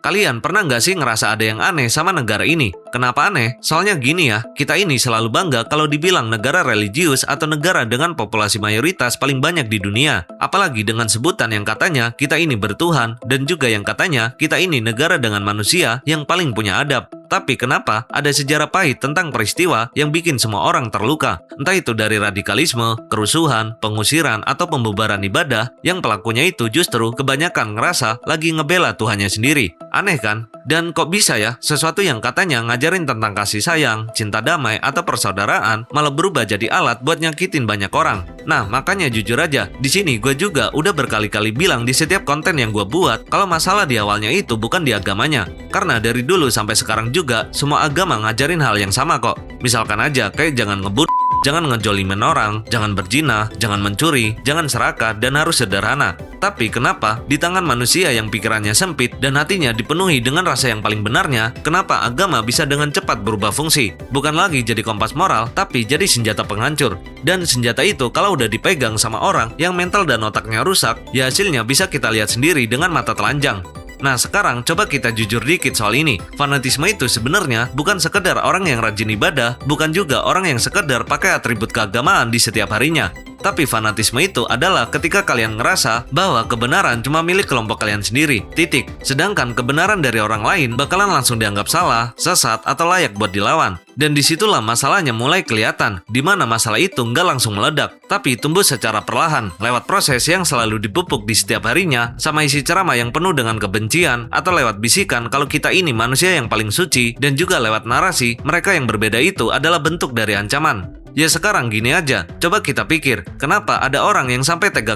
Kalian pernah nggak sih ngerasa ada yang aneh sama negara ini? Kenapa aneh? Soalnya gini ya, kita ini selalu bangga kalau dibilang negara religius atau negara dengan populasi mayoritas paling banyak di dunia. Apalagi dengan sebutan yang katanya kita ini bertuhan dan juga yang katanya kita ini negara dengan manusia yang paling punya adab. Tapi kenapa ada sejarah pahit tentang peristiwa yang bikin semua orang terluka? Entah itu dari radikalisme, kerusuhan, pengusiran, atau pembubaran ibadah yang pelakunya itu justru kebanyakan ngerasa lagi ngebela Tuhannya sendiri. Aneh kan? Dan kok bisa ya, sesuatu yang katanya ngajarin tentang kasih sayang, cinta damai, atau persaudaraan malah berubah jadi alat buat nyakitin banyak orang. Nah, makanya jujur aja, di sini gue juga udah berkali-kali bilang di setiap konten yang gue buat kalau masalah di awalnya itu bukan di agamanya. Karena dari dulu sampai sekarang juga semua agama ngajarin hal yang sama kok. Misalkan aja kayak jangan ngebut, jangan ngejolimin orang, jangan berzina, jangan mencuri, jangan serakah, dan harus sederhana. Tapi kenapa di tangan manusia yang pikirannya sempit dan hatinya dipenuhi dengan rasa yang paling benarnya, kenapa agama bisa dengan cepat berubah fungsi? Bukan lagi jadi kompas moral, tapi jadi senjata penghancur. Dan senjata itu kalau udah dipegang sama orang yang mental dan otaknya rusak, ya hasilnya bisa kita lihat sendiri dengan mata telanjang. Nah sekarang coba kita jujur dikit soal ini. Fanatisme itu sebenarnya bukan sekedar orang yang rajin ibadah, bukan juga orang yang sekedar pakai atribut keagamaan di setiap harinya. Tapi fanatisme itu adalah ketika kalian ngerasa bahwa kebenaran cuma milik kelompok kalian sendiri, titik. Sedangkan kebenaran dari orang lain bakalan langsung dianggap salah, sesat, atau layak buat dilawan. Dan disitulah masalahnya mulai kelihatan, di mana masalah itu nggak langsung meledak, tapi tumbuh secara perlahan, lewat proses yang selalu dipupuk di setiap harinya, sama isi ceramah yang penuh dengan kebencian, atau lewat bisikan kalau kita ini manusia yang paling suci, dan juga lewat narasi, mereka yang berbeda itu adalah bentuk dari ancaman. Ya sekarang gini aja, coba kita pikir, kenapa ada orang yang sampai tega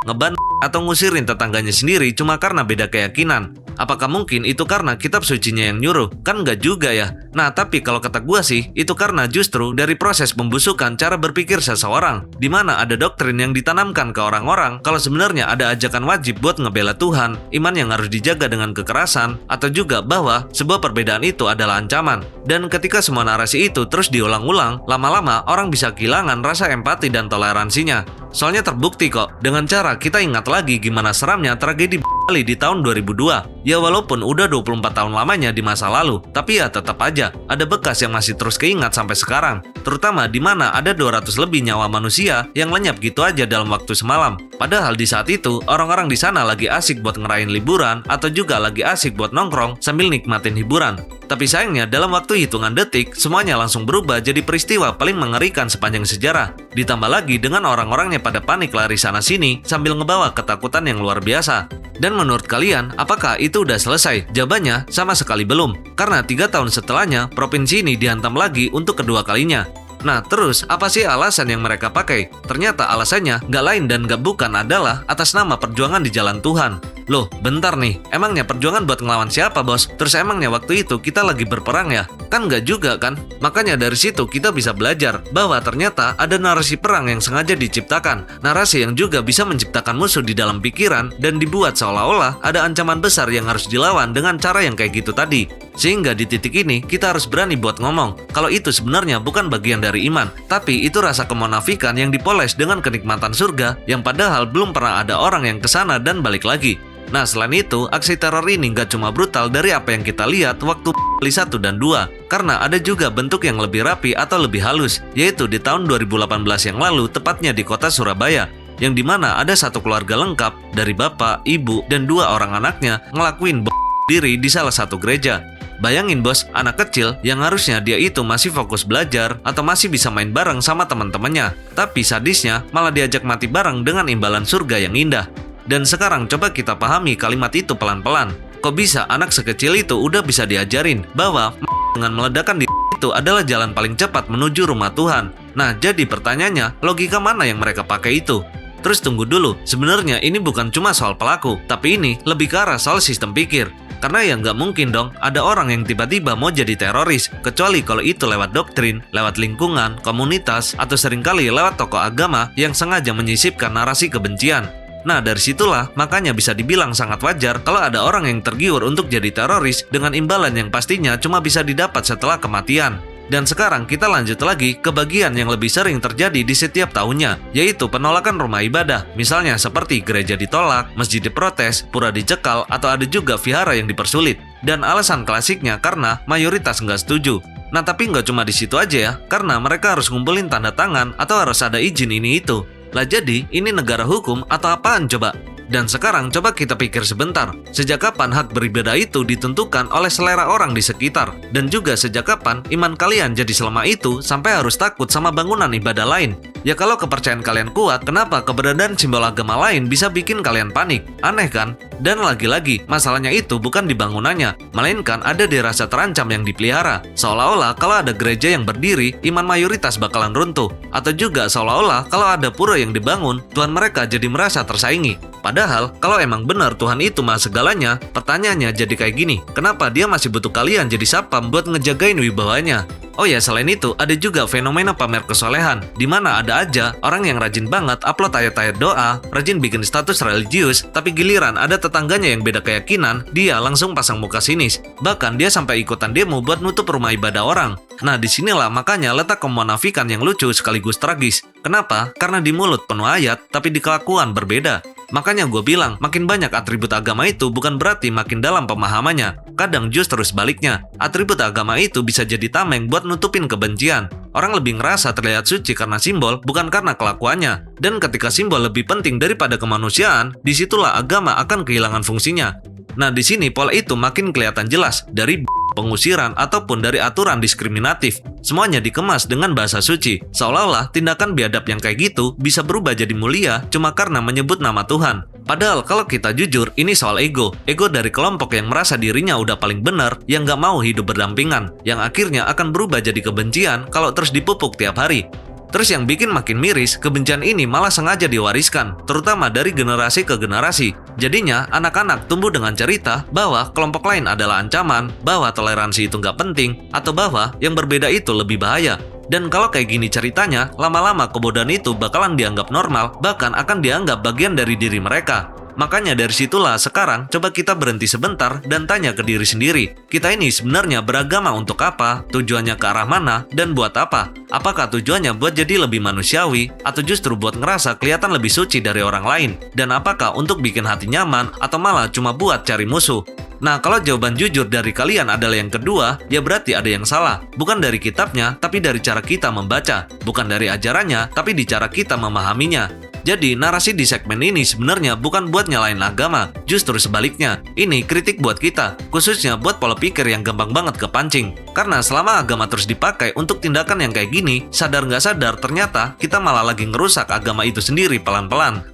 ngeban atau ngusirin tetangganya sendiri cuma karena beda keyakinan? Apakah mungkin itu karena kitab sucinya yang nyuruh? Kan nggak juga ya. Nah tapi kalau kata gua sih, itu karena justru dari proses pembusukan cara berpikir seseorang, di mana ada doktrin yang ditanamkan ke orang-orang kalau sebenarnya ada ajakan wajib buat ngebela Tuhan, iman yang harus dijaga dengan kekerasan, atau juga bahwa sebuah perbedaan itu adalah ancaman. Dan ketika semua narasi itu terus diulang-ulang, lama-lama orang bisa kehilangan rasa empati dan toleransinya. Soalnya terbukti kok, dengan cara kita ingat lagi gimana seramnya tragedi Bali di tahun 2002. Ya walaupun udah 24 tahun lamanya di masa lalu, tapi ya tetap aja ada bekas yang masih terus keingat sampai sekarang. Terutama di mana ada 200 lebih nyawa manusia yang lenyap gitu aja dalam waktu semalam. Padahal di saat itu, orang-orang di sana lagi asik buat ngerayain liburan atau juga lagi asik buat nongkrong sambil nikmatin hiburan. Tapi sayangnya dalam waktu hitungan detik, semuanya langsung berubah jadi peristiwa paling mengerikan sepanjang sejarah. Ditambah lagi dengan orang-orangnya pada panik lari sana-sini sambil ngebawa ketakutan yang luar biasa. Dan menurut kalian, apakah itu udah selesai? Jawabannya sama sekali belum. Karena 3 tahun setelahnya, provinsi ini dihantam lagi untuk kedua kalinya. Nah terus apa sih alasan yang mereka pakai? Ternyata alasannya nggak lain dan nggak bukan adalah atas nama perjuangan di jalan Tuhan. Loh bentar nih, emangnya perjuangan buat ngelawan siapa bos? Terus emangnya waktu itu kita lagi berperang ya? Kan nggak juga kan? Makanya dari situ kita bisa belajar bahwa ternyata ada narasi perang yang sengaja diciptakan. Narasi yang juga bisa menciptakan musuh di dalam pikiran dan dibuat seolah-olah ada ancaman besar yang harus dilawan dengan cara yang kayak gitu tadi. Sehingga di titik ini kita harus berani buat ngomong kalau itu sebenarnya bukan bagian dari iman, tapi itu rasa kemunafikan yang dipoles dengan kenikmatan surga yang padahal belum pernah ada orang yang kesana dan balik lagi. Nah selain itu, aksi teror ini nggak cuma brutal dari apa yang kita lihat waktu Bali 1 dan 2, karena ada juga bentuk yang lebih rapi atau lebih halus, yaitu di tahun 2018 yang lalu, tepatnya di kota Surabaya, yang dimana ada satu keluarga lengkap dari bapak, ibu, dan 2 orang anaknya ngelakuin diri di salah satu gereja. Bayangin bos, anak kecil yang harusnya dia itu masih fokus belajar atau masih bisa main bareng sama teman-temannya, tapi sadisnya malah diajak mati bareng dengan imbalan surga yang indah. Dan sekarang coba kita pahami kalimat itu pelan-pelan. Kok bisa anak sekecil itu udah bisa diajarin bahwa dengan meledakkan diri itu adalah jalan paling cepat menuju rumah Tuhan. Nah jadi pertanyaannya, logika mana yang mereka pakai itu? Terus tunggu dulu, sebenarnya ini bukan cuma soal pelaku, tapi ini lebih ke arah soal sistem pikir. Karena ya nggak mungkin dong ada orang yang tiba-tiba mau jadi teroris, kecuali kalau itu lewat doktrin, lewat lingkungan, komunitas, atau seringkali lewat tokoh agama yang sengaja menyisipkan narasi kebencian. Nah dari situlah makanya bisa dibilang sangat wajar kalau ada orang yang tergiur untuk jadi teroris dengan imbalan yang pastinya cuma bisa didapat setelah kematian. Dan sekarang kita lanjut lagi ke bagian yang lebih sering terjadi di setiap tahunnya, yaitu penolakan rumah ibadah. Misalnya seperti gereja ditolak, masjid diprotes, pura dicekal, atau ada juga vihara yang dipersulit. Dan alasan klasiknya karena mayoritas nggak setuju. Nah tapi nggak cuma di situ aja ya, karena mereka harus ngumpulin tanda tangan atau harus ada izin ini itu. Lah jadi, ini negara hukum atau apaan coba? Dan sekarang coba kita pikir sebentar, sejak kapan hak beribadah itu ditentukan oleh selera orang di sekitar? Dan juga sejak kapan iman kalian jadi selama itu sampai harus takut sama bangunan ibadah lain? Ya kalau kepercayaan kalian kuat, kenapa keberadaan simbol agama lain bisa bikin kalian panik? Aneh kan? Dan lagi-lagi, masalahnya itu bukan di bangunannya, melainkan ada di rasa terancam yang dipelihara. Seolah-olah kalau ada gereja yang berdiri, iman mayoritas bakalan runtuh. Atau juga seolah-olah kalau ada pura yang dibangun, Tuhan mereka jadi merasa tersaingi. Padahal, kalau emang benar Tuhan itu maha segalanya, pertanyaannya jadi kayak gini, kenapa dia masih butuh kalian jadi sapam buat ngejagain wibawanya? Oh ya, selain itu, ada juga fenomena pamer kesolehan, di mana ada aja orang yang rajin banget upload ayat-ayat doa, rajin bikin status religius, tapi giliran ada tetangganya yang beda keyakinan, dia langsung pasang muka sinis. Bahkan dia sampai ikutan demo buat nutup rumah ibadah orang. Nah, disinilah makanya letak kemunafikan yang lucu sekaligus tragis. Kenapa? Karena di mulut penuh ayat, tapi di kelakuan berbeda. Makanya gue bilang, makin banyak atribut agama itu bukan berarti makin dalam pemahamannya. Kadang justru sebaliknya, atribut agama itu bisa jadi tameng buat nutupin kebencian. Orang lebih ngerasa terlihat suci karena simbol, bukan karena kelakuannya. Dan ketika simbol lebih penting daripada kemanusiaan, disitulah agama akan kehilangan fungsinya. Nah, di sini pola itu makin kelihatan jelas dari pengusiran ataupun dari aturan diskriminatif. Semuanya dikemas dengan bahasa suci, seolah-olah tindakan biadab yang kayak gitu bisa berubah jadi mulia cuma karena menyebut nama Tuhan. Padahal kalau kita jujur, ini soal ego dari kelompok yang merasa dirinya udah paling benar, yang gak mau hidup berdampingan, yang akhirnya akan berubah jadi kebencian kalau terus dipupuk tiap hari. Terus yang bikin makin miris, kebencian ini malah sengaja diwariskan, terutama dari generasi ke generasi. Jadinya, anak-anak tumbuh dengan cerita bahwa kelompok lain adalah ancaman, bahwa toleransi itu nggak penting, atau bahwa yang berbeda itu lebih bahaya. Dan kalau kayak gini ceritanya, lama-lama kebodohan itu bakalan dianggap normal, bahkan akan dianggap bagian dari diri mereka. Makanya dari situlah sekarang coba kita berhenti sebentar dan tanya ke diri sendiri. Kita ini sebenarnya beragama untuk apa? Tujuannya ke arah mana? Dan buat apa? Apakah tujuannya buat jadi lebih manusiawi? Atau justru buat ngerasa kelihatan lebih suci dari orang lain? Dan apakah untuk bikin hati nyaman? Atau malah cuma buat cari musuh? Nah, kalau jawaban jujur dari kalian adalah yang kedua, ya berarti ada yang salah. Bukan dari kitabnya, tapi dari cara kita membaca. Bukan dari ajarannya, tapi di cara kita memahaminya. Jadi, narasi di segmen ini sebenarnya bukan buat nyalain agama, justru sebaliknya. Ini kritik buat kita, khususnya buat pola pikir yang gampang banget kepancing. Karena selama agama terus dipakai untuk tindakan yang kayak gini, sadar nggak sadar ternyata kita malah lagi ngerusak agama itu sendiri pelan-pelan.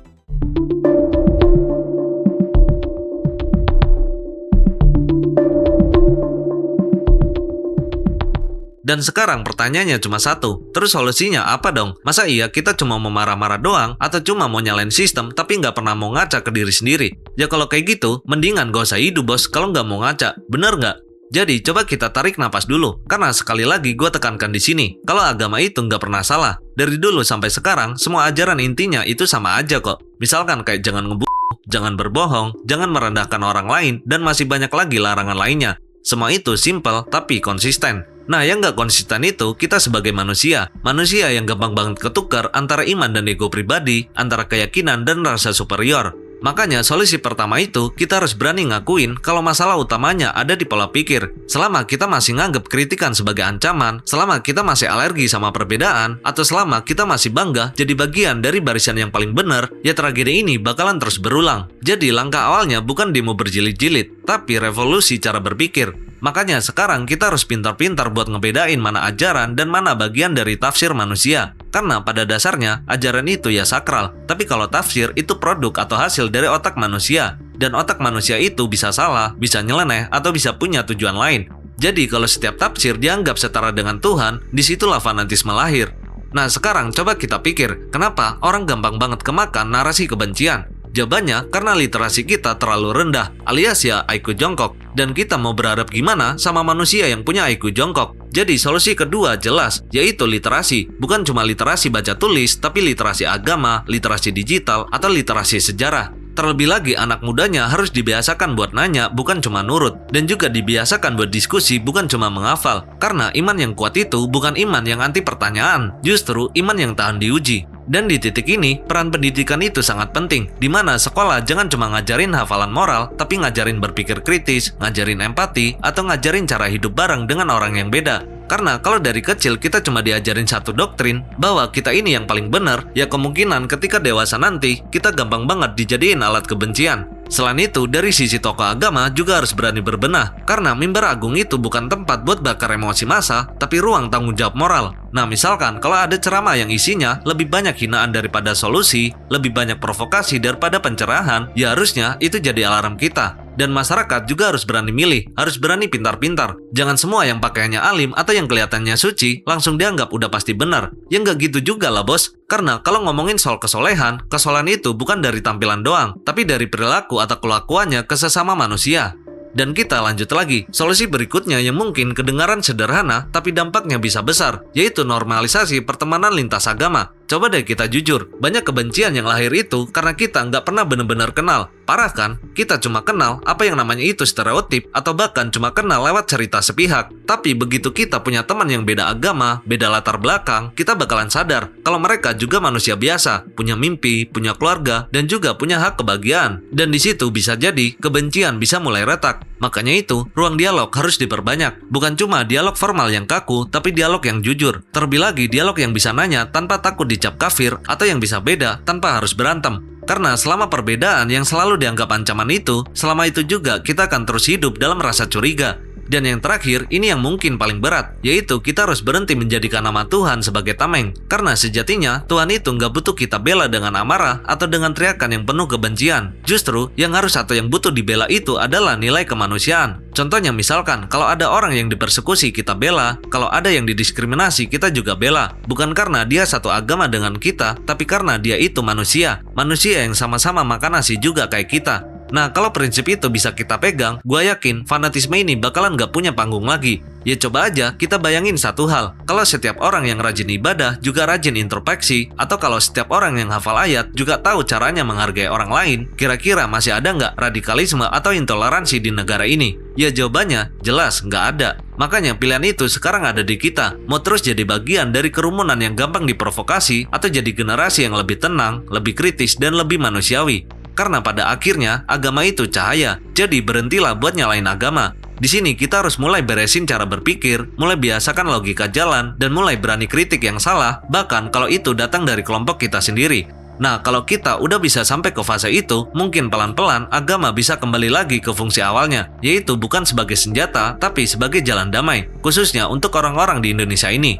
Dan sekarang pertanyaannya cuma satu, terus solusinya apa dong? Masa iya kita cuma mau marah-marah doang atau cuma mau nyalain sistem tapi nggak pernah mau ngaca ke diri sendiri? Ya kalau kayak gitu, mendingan gak usah hidup bos kalau nggak mau ngaca, bener nggak? Jadi coba kita tarik napas dulu, karena sekali lagi gue tekankan di sini, kalau agama itu nggak pernah salah. Dari dulu sampai sekarang, semua ajaran intinya itu sama aja kok. Misalkan kayak jangan ngebunuh, jangan berbohong, jangan merendahkan orang lain, dan masih banyak lagi larangan lainnya. Semua itu simple tapi konsisten. Nah, yang nggak konsisten itu kita sebagai manusia. Manusia yang gampang banget ketukar antara iman dan ego pribadi, antara keyakinan dan rasa superior. Makanya solusi pertama itu kita harus berani ngakuin kalau masalah utamanya ada di pola pikir. Selama kita masih nganggap kritikan sebagai ancaman, selama kita masih alergi sama perbedaan, atau selama kita masih bangga jadi bagian dari barisan yang paling benar, ya tragedi ini bakalan terus berulang. Jadi langkah awalnya bukan demo berjilid-jilid, tapi revolusi cara berpikir. Makanya sekarang kita harus pintar-pintar buat ngebedain mana ajaran dan mana bagian dari tafsir manusia. Karena pada dasarnya ajaran itu ya sakral, tapi kalau tafsir itu produk atau hasil dari otak manusia. Dan otak manusia itu bisa salah, bisa nyeleneh, atau bisa punya tujuan lain. Jadi kalau setiap tafsir dianggap setara dengan Tuhan, disitulah fanatisme lahir. Nah sekarang coba kita pikir, kenapa orang gampang banget kemakan narasi kebencian? Jawabannya karena literasi kita terlalu rendah, alias ya IQ jongkok. Dan kita mau berharap gimana sama manusia yang punya IQ jongkok? Jadi solusi kedua jelas, yaitu literasi. Bukan cuma literasi baca tulis, tapi literasi agama, literasi digital, atau literasi sejarah. Terlebih lagi anak mudanya harus dibiasakan buat nanya, bukan cuma nurut. Dan juga dibiasakan buat diskusi, bukan cuma menghafal. Karena iman yang kuat itu bukan iman yang anti pertanyaan, justru iman yang tahan diuji. Dan di titik ini, peran pendidikan itu sangat penting, di mana sekolah jangan cuma ngajarin hafalan moral, tapi ngajarin berpikir kritis, ngajarin empati, atau ngajarin cara hidup bareng dengan orang yang beda. Karena kalau dari kecil kita cuma diajarin satu doktrin, bahwa kita ini yang paling benar, ya kemungkinan ketika dewasa nanti, kita gampang banget dijadiin alat kebencian. Selain itu, dari sisi tokoh agama juga harus berani berbenah, karena mimbar agung itu bukan tempat buat bakar emosi massa, tapi ruang tanggung jawab moral. Nah, misalkan kalau ada ceramah yang isinya lebih banyak hinaan daripada solusi, lebih banyak provokasi daripada pencerahan, ya harusnya itu jadi alarm kita. Dan masyarakat juga harus berani milih, harus berani pintar-pintar. Jangan semua yang pakaiannya alim atau yang kelihatannya suci langsung dianggap udah pasti benar. Ya nggak gitu juga lah bos. Karena kalau ngomongin soal kesolehan itu bukan dari tampilan doang, tapi dari perilaku atau kelakuannya ke sesama manusia. Dan kita lanjut lagi, solusi berikutnya yang mungkin kedengaran sederhana tapi dampaknya bisa besar, yaitu normalisasi pertemanan lintas agama. Coba deh kita jujur, banyak kebencian yang lahir itu karena kita nggak pernah benar-benar kenal. Parah kan? Kita cuma kenal apa yang namanya itu stereotip atau bahkan cuma kenal lewat cerita sepihak. Tapi begitu kita punya teman yang beda agama, beda latar belakang, kita bakalan sadar kalau mereka juga manusia biasa, punya mimpi, punya keluarga, dan juga punya hak kebahagiaan. Dan di situ bisa jadi kebencian bisa mulai retak. Makanya itu, ruang dialog harus diperbanyak. Bukan cuma dialog formal yang kaku, tapi dialog yang jujur. Terlebih lagi dialog yang bisa nanya tanpa takut dicap kafir, atau yang bisa beda tanpa harus berantem. Karena selama perbedaan yang selalu dianggap ancaman itu, selama itu juga kita akan terus hidup dalam rasa curiga. Dan yang terakhir, ini yang mungkin paling berat, yaitu kita harus berhenti menjadikan nama Tuhan sebagai tameng. Karena sejatinya, Tuhan itu nggak butuh kita bela dengan amarah atau dengan teriakan yang penuh kebencian. Justru, yang harus atau yang butuh dibela itu adalah nilai kemanusiaan. Contohnya misalkan, kalau ada orang yang dipersekusi kita bela, kalau ada yang didiskriminasi kita juga bela. Bukan karena dia satu agama dengan kita, tapi karena dia itu manusia. Manusia yang sama-sama makan nasi juga kayak kita. Nah, kalau prinsip itu bisa kita pegang, gue yakin fanatisme ini bakalan gak punya panggung lagi. Ya coba aja kita bayangin satu hal, kalau setiap orang yang rajin ibadah juga rajin introspeksi, atau kalau setiap orang yang hafal ayat juga tahu caranya menghargai orang lain, kira-kira masih ada nggak radikalisme atau intoleransi di negara ini? Ya jawabannya jelas nggak ada. Makanya pilihan itu sekarang ada di kita, mau terus jadi bagian dari kerumunan yang gampang diprovokasi, atau jadi generasi yang lebih tenang, lebih kritis, dan lebih manusiawi. Karena pada akhirnya agama itu cahaya, jadi berhentilah buat nyalain agama. Di sini kita harus mulai beresin cara berpikir, mulai biasakan logika jalan, dan mulai berani kritik yang salah, bahkan kalau itu datang dari kelompok kita sendiri. Nah, kalau kita udah bisa sampai ke fase itu, mungkin pelan-pelan agama bisa kembali lagi ke fungsi awalnya, yaitu bukan sebagai senjata, tapi sebagai jalan damai, khususnya untuk orang-orang di Indonesia ini.